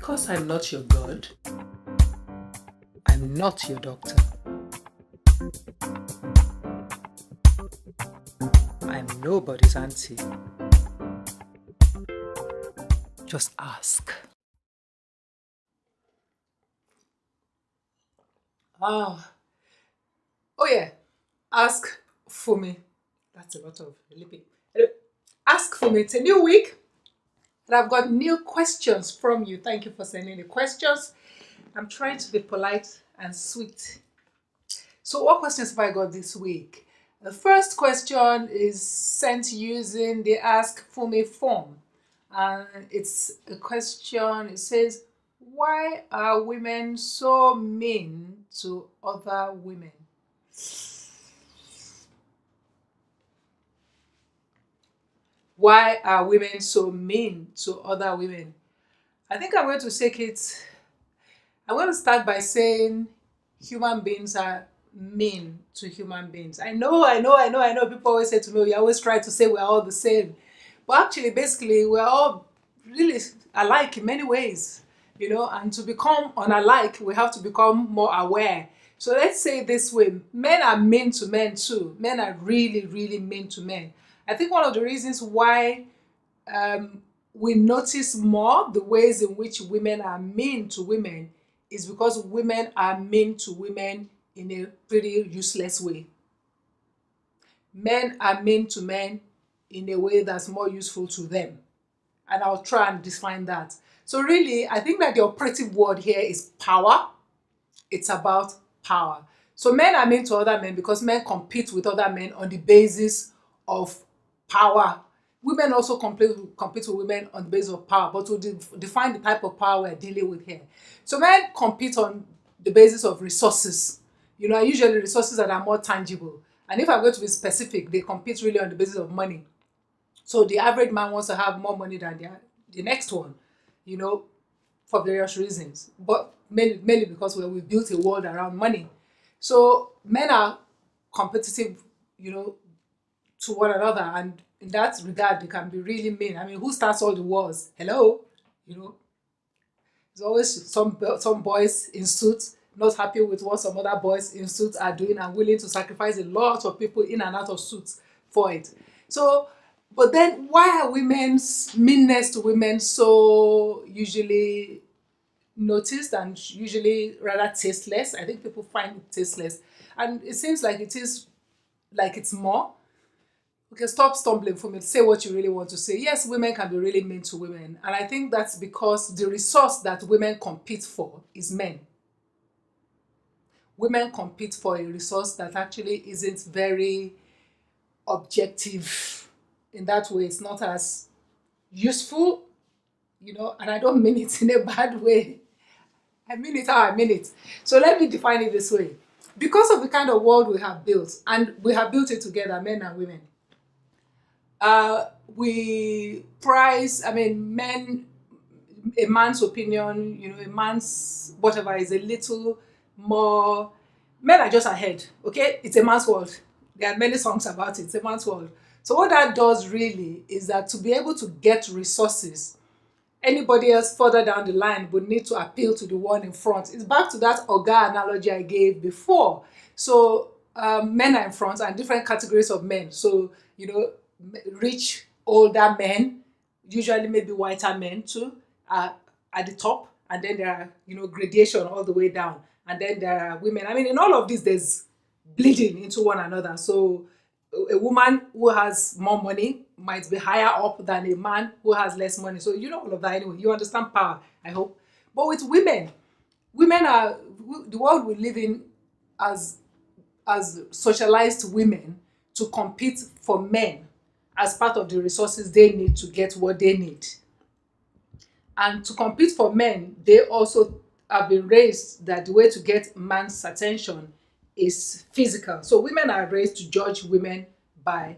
Because I'm not your God, I'm not your doctor. I'm nobody's auntie. Just ask. Ah, oh yeah. Ask FUNMI. That's a lot of lipping. Ask FUNMI. It's a new week, and I've got new questions from you. Thank you for sending the questions. I'm trying to be polite and sweet. So what questions have I got this week? The first question is sent using the Ask FUNMI form. And it's a question, it says, why are women so mean to other women? Why are women so mean to other women? I think I'm going to take it, I'm going to start by saying human beings are mean to human beings. I know. People always say to me, you always try to say we're all the same. But actually, basically, we're all really alike in many ways, and to become unalike, we have to become more aware. So let's say it this way, men are mean to men too. Men are really, really mean to men. I think one of the reasons why we notice more the ways in which women are mean to women is because women are mean to women in a pretty useless way. Men are mean to men in a way that's more useful to them. And I'll try and define that. So really, I think that the operative word here is power. It's about power. So men are mean to other men because men compete with other men on the basis of power. Women also compete with women on the basis of power, but to define the type of power we're dealing with here. So men compete on the basis of resources. Usually resources that are more tangible. And if I'm going to be specific, they compete really on the basis of money. So the average man wants to have more money than the next one, for various reasons. But mainly because we built a world around money. So men are competitive, to one another. And in that regard, they can be really mean. I mean, who starts all the wars? Hello? There's always some boys in suits not happy with what some other boys in suits are doing and willing to sacrifice a lot of people in and out of suits for it. So, but then why are women's meanness to women so usually noticed and usually rather tasteless? I think people find it tasteless. And it seems like it's more. Okay, stop stumbling for me. Say what you really want to say. Yes, women can be really mean to women. And I think that's because the resource that women compete for is men. Women compete for a resource that actually isn't very objective in that way. It's not as useful, and I don't mean it in a bad way. I mean it how I mean it. So let me define it this way. Because of the kind of world we have built, and we have built it together, men and women, we prize, men, a man's opinion, a man's whatever is a little more, men are just ahead, okay? It's a man's world. There are many songs about it. It's a man's world. So what that does really is that to be able to get resources, anybody else further down the line would need to appeal to the one in front. It's back to that Oga analogy I gave before. So men are in front and different categories of men. So, rich, older men, usually maybe whiter men too, are at the top. And then there are, gradation all the way down. And then there are women. In all of this, there's bleeding into one another. So a woman who has more money might be higher up than a man who has less money. So you know all of that anyway. You understand power, I hope. But with women are, the world we live in as socialized women to compete for men as part of the resources they need to get what they need. And to compete for men, they also have been raised that the way to get man's attention is physical. So women are raised to judge women by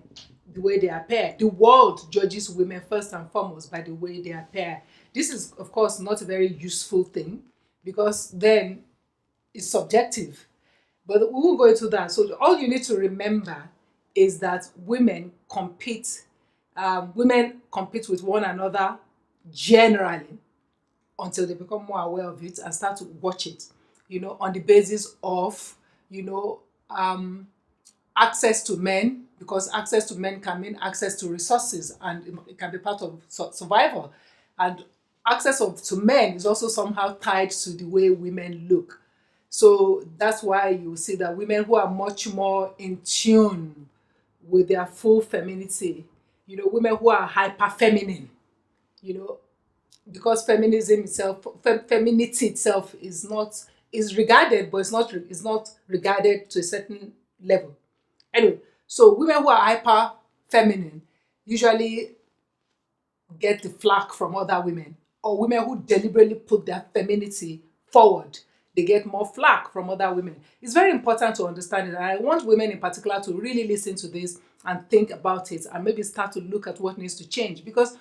the way they appear. The world judges women first and foremost by the way they appear. This is, of course, not a very useful thing because then it's subjective. But we won't go into that. So all you need to remember is that women compete with one another generally. until they become more aware of it and start to watch it, on the basis of, you know, access to men, because access to men can mean access to resources, and it can be part of survival. And to men is also somehow tied to the way women look. So that's why you see that women who are much more in tune with their full femininity, women who are hyper feminine, you know, because feminism itself, femininity itself is regarded, but it's not regarded to a certain level. Anyway, so women who are hyper feminine usually get the flack from other women, or women who deliberately put their femininity forward, they get more flack from other women. It's very important to understand it, and I want women in particular to really listen to this and think about it, and maybe start to look at what needs to change, because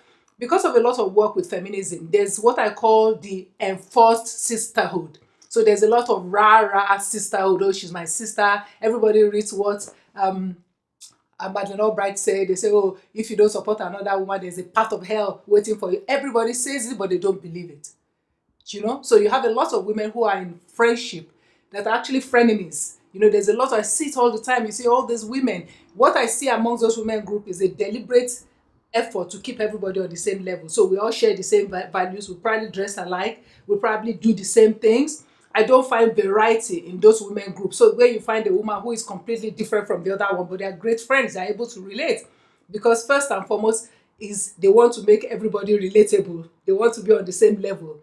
of a lot of work with feminism, there's what I call the enforced sisterhood. So there's a lot of rah sisterhood. Oh, she's my sister. Everybody reads what Madeleine Albright said. They say, oh, if you don't support another woman, there's a path of hell waiting for you. Everybody says it, but they don't believe it. So you have a lot of women who are in friendship that are actually frenemies. There's a lot, I see it all the time. You see all these women. What I see amongst those women group is a deliberate effort to keep everybody on the same level. So we all share the same values. We probably dress alike. We probably do the same things. I don't find variety in those women groups. So where you find a woman who is completely different from the other one, but they are great friends, they are able to relate. Because first and foremost is they want to make everybody relatable. They want to be on the same level.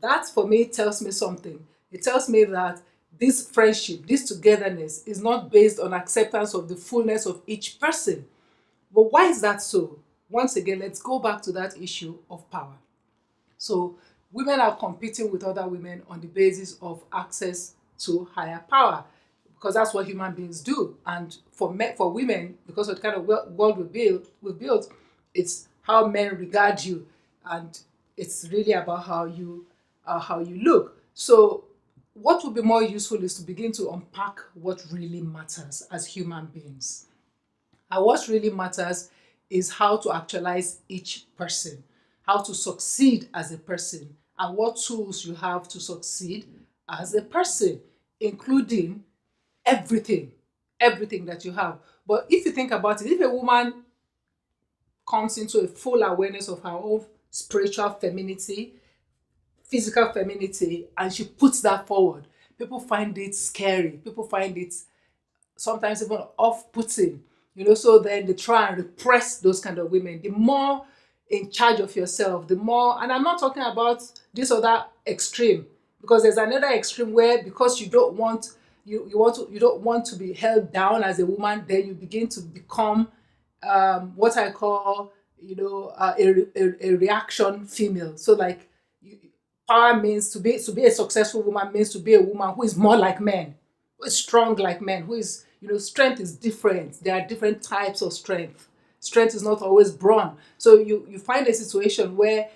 That for me tells me something. It tells me that this friendship, this togetherness is not based on acceptance of the fullness of each person. But why is that so? Once again, let's go back to that issue of power. So women are competing with other women on the basis of access to higher power, because that's what human beings do. And for women, because of the kind of world we built, it's how men regard you, and it's really about how you look. So what would be more useful is to begin to unpack what really matters as human beings. And what really matters is how to actualize each person, how to succeed as a person, and what tools you have to succeed as a person, including everything that you have. But if you think about it, if a woman comes into a full awareness of her own spiritual femininity, physical femininity, and she puts that forward, people find it scary. People find it sometimes even off-putting. So then they try and repress those kind of women. The more in charge of yourself, the more, and I'm not talking about this other extreme, because there's another extreme where, because you don't want to be held down as a woman, then you begin to become what I call a reaction female. So like power means to be a successful woman means to be a woman who is more like men, who is strong like men, who is, strength is different. There are different types of strength. Strength is not always brawn. So you find a situation where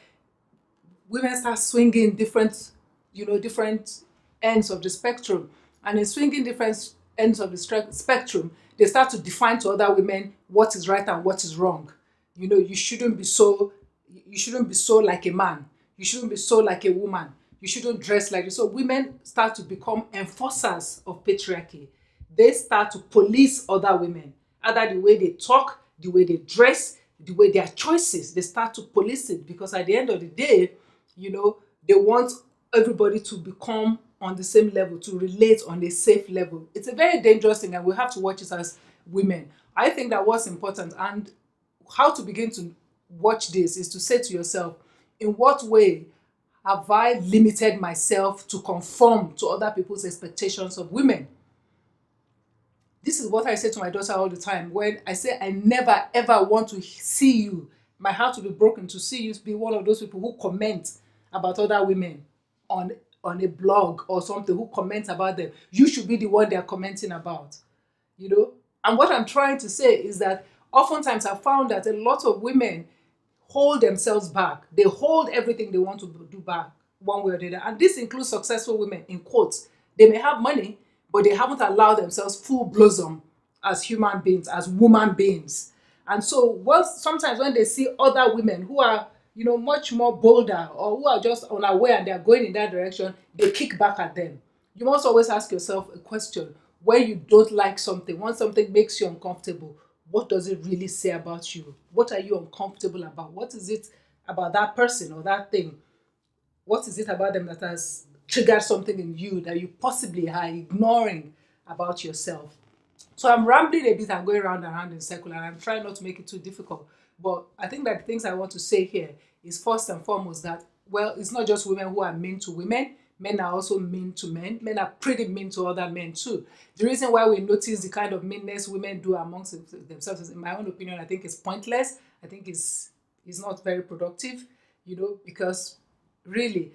women start swinging different ends of the spectrum. And in swinging different ends of the spectrum, they start to define to other women what is right and what is wrong. You shouldn't be so like a man. You shouldn't be so like a woman. You shouldn't dress like this. So women start to become enforcers of patriarchy. They start to police other women, either the way they talk, the way they dress, the way their choices. They start to police it, because at the end of the day, they want everybody to become on the same level, to relate on a safe level. It's a very dangerous thing, and we have to watch it as women. I think that what's important, and how to begin to watch this, is to say to yourself, in what way have I limited myself to conform to other people's expectations of women? This is what I say to my daughter all the time. When I say I never ever want to see you, my heart will be broken to see you be one of those people who comment about other women on a blog or something, who comment about them. You should be the one they are commenting about. And what I'm trying to say is that oftentimes I found that a lot of women hold themselves back. They hold everything they want to do back, one way or the other. And this includes successful women, in quotes. They may have money, but they haven't allowed themselves full blossom as human beings, as woman beings. And so sometimes when they see other women who are much more bolder, or who are just unaware and they are going in that direction, they kick back at them. You must always ask yourself a question. When you don't like something, when something makes you uncomfortable, what does it really say about you? What are you uncomfortable about? What is it about that person or that thing? What is it about them that has triggered something in you that you possibly are ignoring about yourself? So I'm rambling a bit and going round and round in circle, and I'm trying not to make it too difficult. But I think that the things I want to say here is first and foremost that, well, it's not just women who are mean to women. Men are also mean to men. Men are pretty mean to other men too. The reason why we notice the kind of meanness women do amongst themselves is, in my own opinion, I think it's pointless. I think it's not very productive, because really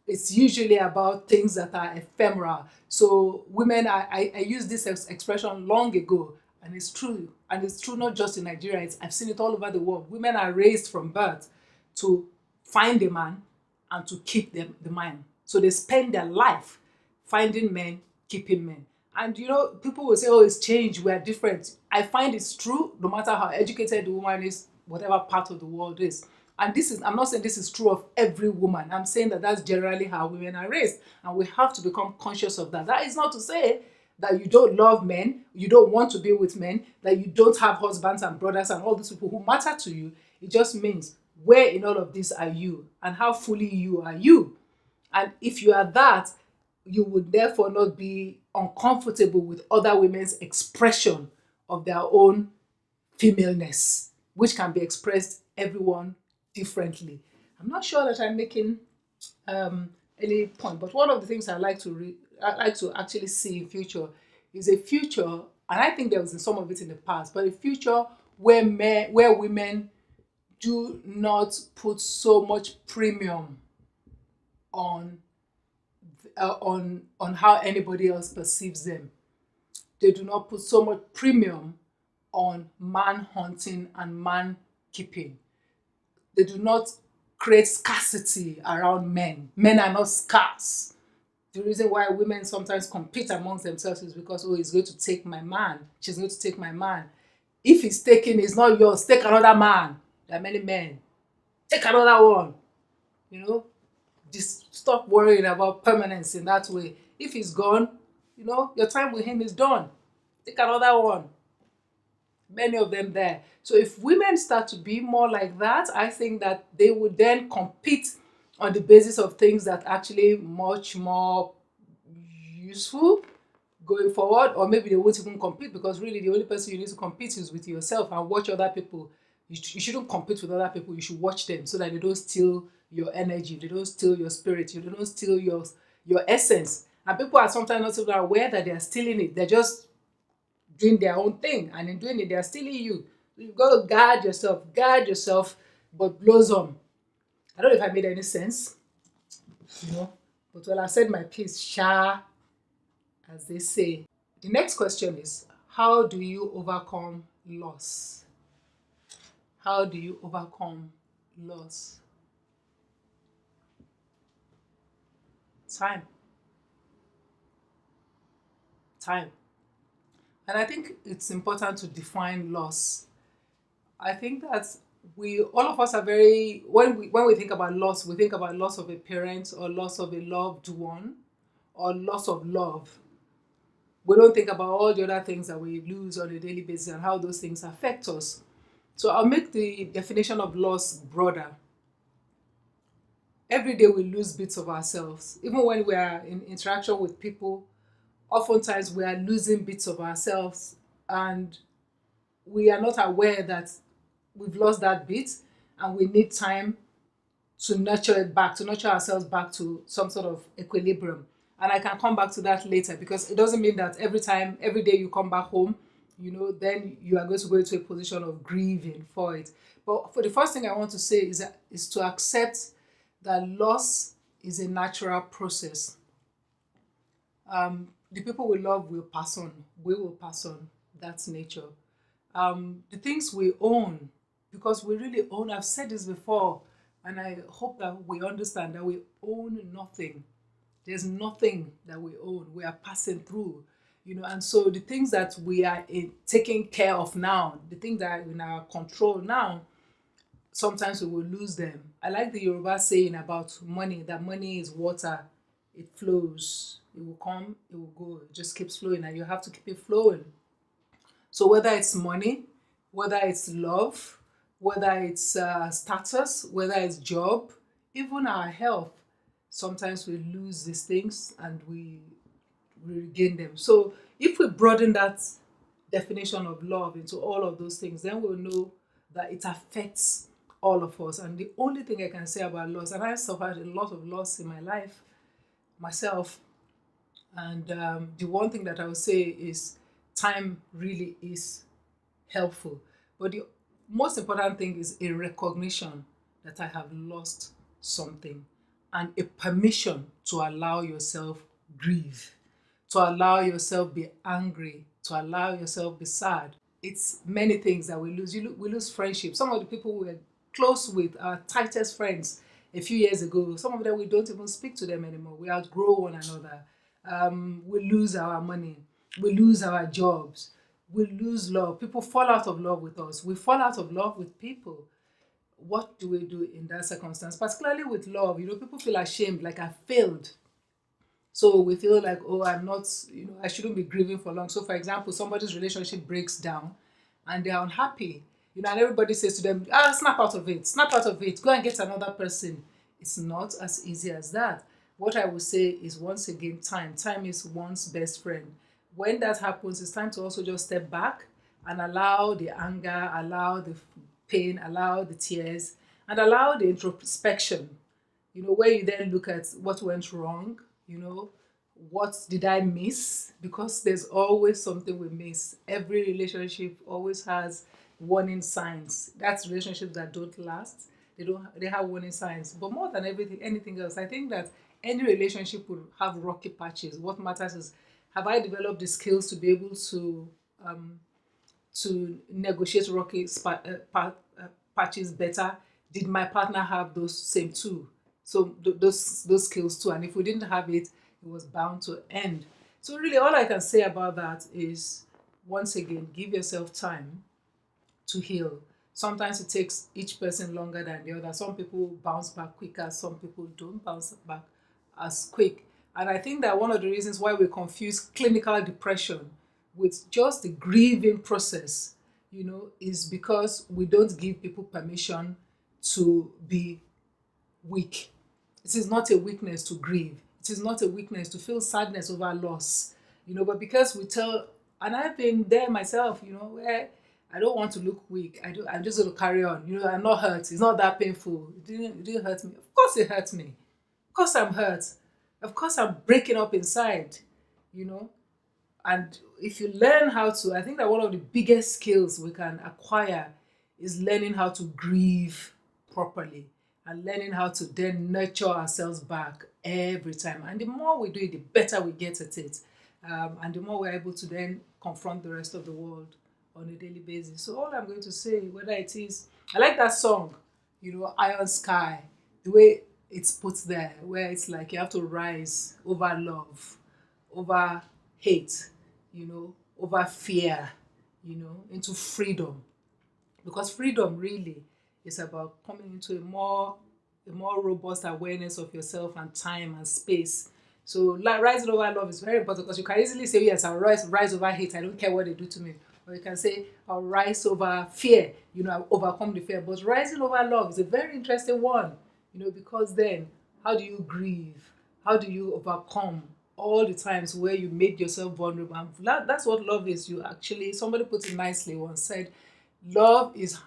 it's usually about things that are ephemeral. So women, I used this expression long ago, and it's true. And it's true not just in Nigeria. I've seen it all over the world. Women are raised from birth to find a man and to keep the man. So they spend their life finding men, keeping men. And people will say, oh, it's changed, we're different. I find it's true, no matter how educated the woman is, whatever part of the world is. And I'm not saying this is true of every woman. I'm saying that that's generally how women are raised. And we have to become conscious of that. That is not to say that you don't love men, you don't want to be with men, that you don't have husbands and brothers and all these people who matter to you. It just means, where in all of this are you? And how fully you are you? And if you are that, you would therefore not be uncomfortable with other women's expression of their own femaleness, which can be expressed everyone differently. I'm not sure that I'm making any point, but one of the things I like to actually see in future is a future, and I think there was some of it in the past, but a future where women do not put so much premium on on how anybody else perceives them. They do not put so much premium on man hunting and man keeping. They do not create scarcity around men. Men are not scarce. The reason why women sometimes compete amongst themselves is because, oh, he's going to take my man. She's going to take my man. If he's taken, it's not yours. Take another man. There are many men. Take another one. Just stop worrying about permanence in that way. If he's gone, your time with him is done. Take another one. Many of them there. So if women start to be more like that, I think that they would then compete on the basis of things that actually much more useful going forward, or maybe they won't even compete, because really the only person you need to compete is with yourself, and watch other people. You shouldn't compete with other people. You should watch them so that they don't steal your energy, they don't steal your spirit, they don't steal your essence. And people are sometimes not even aware that they are stealing it. They're just doing their own thing, and in doing it, they are stealing you. You've got to guard yourself, but blossom. I don't know if I made any sense, but well, I said my piece, sha, as they say. The next question is, how do you overcome loss? How do you overcome loss? Time. Time. And I think it's important to define loss. I think that all of us are very, when we think about loss, we think about loss of a parent or loss of a loved one or loss of love. We don't think about all the other things that we lose on a daily basis and how those things affect us. So I'll make the definition of loss broader. Every day we lose bits of ourselves. Even when we are in interaction with people, oftentimes we are losing bits of ourselves, and we are not aware that we've lost that bit, and we need time to nurture it back, to nurture ourselves back to some sort of equilibrium. And I can come back to that later, because it doesn't mean that every day you come back home, then you are going to go into a position of grieving for it. But for the first thing I want to say is to accept that loss is a natural process. The people we love will pass on. We will pass on. That's nature. The things we own, because we really own, I've said this before, and I hope that we understand that we own nothing. There's nothing that we own. We are passing through, and so the things that we are taking care of now, the things that are in our control now, sometimes we will lose them. I like the Yoruba saying about money, that money is water. It flows. It will come, it will go. It just keeps flowing and you have to keep it flowing. So whether it's money, whether it's love, whether it's status, whether it's job, even our health, sometimes we lose these things and we regain them. So if we broaden that definition of love into all of those things, then we'll know that it affects all of us. And the only thing I can say about loss, and I've suffered a lot of loss in my life myself, and the one thing that I would say is time really is helpful. But the most important thing is a recognition that I have lost something and a permission to allow yourself grieve, to allow yourself be angry, to allow yourself be sad. It's many things that we lose. We lose friendship. Some of the people we were close with, our tightest friends a few years ago, some of them we don't even speak to them anymore. We outgrow one another. We lose our money. We lose our jobs. We lose love. People fall out of love with us. We fall out of love with people. What do we do in that circumstance? Particularly with love, people feel ashamed, like I failed. So we feel like, oh, I'm not, I shouldn't be grieving for long. So, for example, somebody's relationship breaks down and they're unhappy, and everybody says to them, snap out of it, snap out of it, go and get another person. It's not as easy as that. What I would say is, once again, time. Time is one's best friend. When that happens, it's time to also just step back and allow the anger, allow the pain, allow the tears, and allow the introspection, where you then look at what went wrong, what did I miss? Because there's always something we miss. Every relationship always has warning signs. That's relationships that don't last. They have warning signs. But more than anything else, I think that any relationship will have rocky patches. What matters is, have I developed the skills to be able to negotiate rocky patches better? Did my partner have those same too? So those skills too. And if we didn't have it, it was bound to end. So really, all I can say about that is, once again, give yourself time to heal. Sometimes it takes each person longer than the other. Some people bounce back quicker, some people don't bounce back as quick. And I think that one of the reasons why we confuse clinical depression with just the grieving process, is because we don't give people permission to be weak. It is not a weakness to grieve. It is not a weakness to feel sadness over loss, but because we tell, and I've been there myself, where I don't want to look weak. I'm just going to carry on. I'm not hurt. It's not that painful. It didn't hurt me. Of course it hurt me. Of course I'm hurt. Of course I'm breaking up inside, And if you learn how to, I think that one of the biggest skills we can acquire is learning how to grieve properly and learning how to then nurture ourselves back every time. And the more we do it, the better we get at it. And the more we're able to then confront the rest of the world on a daily basis. So all I'm going to say, whether it is, I like that song, Iron Sky, the way it's put there, where it's like you have to rise over love, over hate, over fear, into freedom. Because freedom really is about coming into a more robust awareness of yourself and time and space. So like rising over love is very important, because you can easily say, yes, I'll rise over hate. I don't care what they do to me. Or you can say, I'll rise over fear. I'll overcome the fear. But rising over love is a very interesting one, because then how do you grieve? How do you overcome all the times where you made yourself vulnerable? And that's what love is. Somebody put it nicely once, said, love is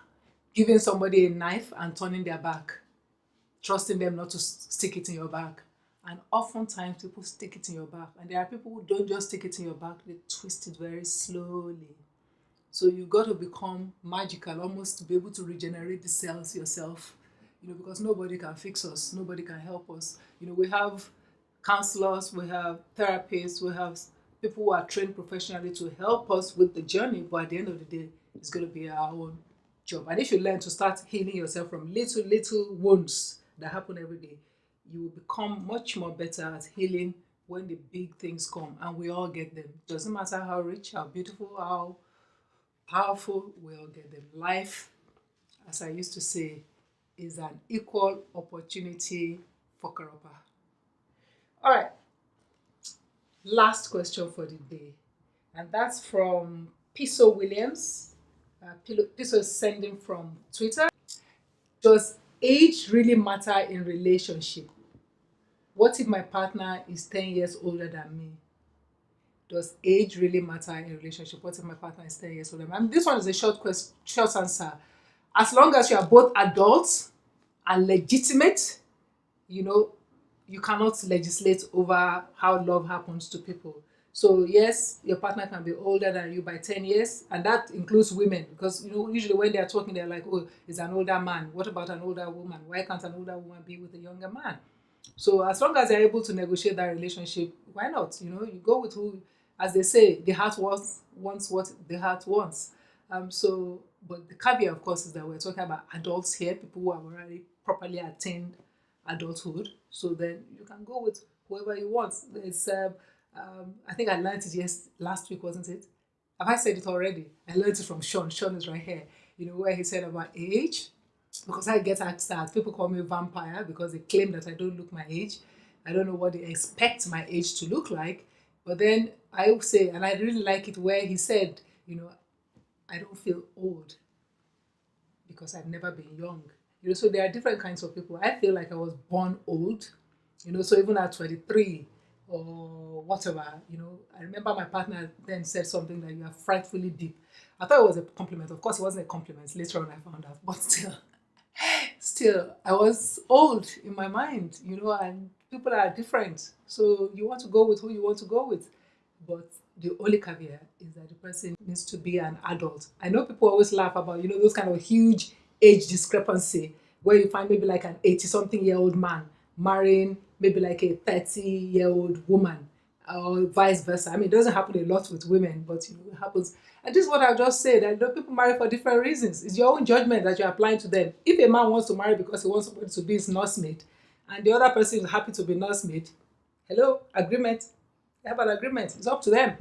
giving somebody a knife and turning their back, trusting them not to stick it in your back. And oftentimes people stick it in your back. And there are people who don't just stick it in your back, they twist it very slowly. So you've got to become magical, almost to be able to regenerate the cells yourself, because nobody can fix us, nobody can help us. We have counselors, we have therapists, we have people who are trained professionally to help us with the journey, but at the end of the day, it's going to be our own job. And if you learn to start healing yourself from little wounds that happen every day, you will become much more better at healing when the big things come, and we all get them. Doesn't matter how rich, how beautiful, how powerful, we all get them. Life, as I used to say, is an equal opportunity fucker-upper. All right, last question for the day, and that's from Piso Williams. Piso is sending from Twitter. Does age really matter in relationship? What if my partner is 10 years older than me? Does age really matter in a relationship? What if my partner is 10 years older than me? This one is a short answer. As long as you are both adults and legitimate, you cannot legislate over how love happens to people. So yes, your partner can be older than you by 10 years, and that includes women, because usually when they're talking, they're like, oh, it's an older man. What about an older woman? Why can't an older woman be with a younger man? So as long as they're able to negotiate that relationship, why not? You go with who, as they say, the heart wants what the heart wants. But the caveat, of course, is that we're talking about adults here, people who have already properly attained adulthood. So then you can go with whoever you want. There's, I think I learned it last week, wasn't it? Have I said it already? I learned it from Sean. Sean is right here. Where he said about age. Because I get asked that. People call me vampire because they claim that I don't look my age. I don't know what they expect my age to look like. But then I will say, and I really like it where he said, I don't feel old because I've never been young. So there are different kinds of people. I feel like I was born old, so even at 23 or whatever, I remember my partner then said something like, you are frightfully deep. I thought it was a compliment. Of course, it wasn't a compliment. Later on, I found out. But still, I was old in my mind, and people are different. So you want to go with who you want to go with. But the only caveat is that the person needs to be an adult. I know people always laugh about, those kind of huge age discrepancy where you find maybe like an 80-something-year-old man marrying maybe like a 30-year-old woman or vice versa. I mean, it doesn't happen a lot with women, but it happens. And this is what I just said. I know people marry for different reasons. It's your own judgment that you're applying to them. If a man wants to marry because he wants somebody to be his nursemaid and the other person is happy to be nursemaid, hello, agreement. They have an agreement. It's up to them.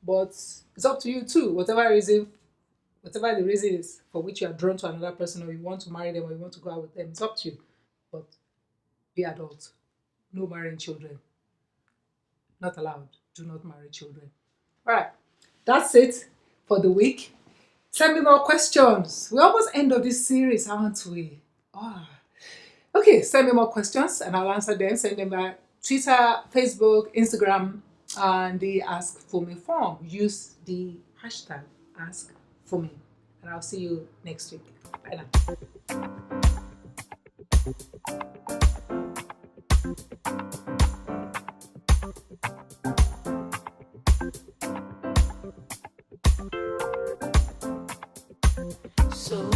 But it's up to you too. Whatever the reason is for which you are drawn to another person, or you want to marry them, or you want to go out with them, it's up to you. But be adult. No marrying children. Not allowed. Do not marry children. All right. That's it for the week. Send me more questions. We're almost end of this series, aren't we? Okay, send me more questions and I'll answer them. Send them by Twitter, Facebook, Instagram, and the Ask FUNMI form. Use the hashtag Ask FUNMI. And I'll see you next week. Bye now. So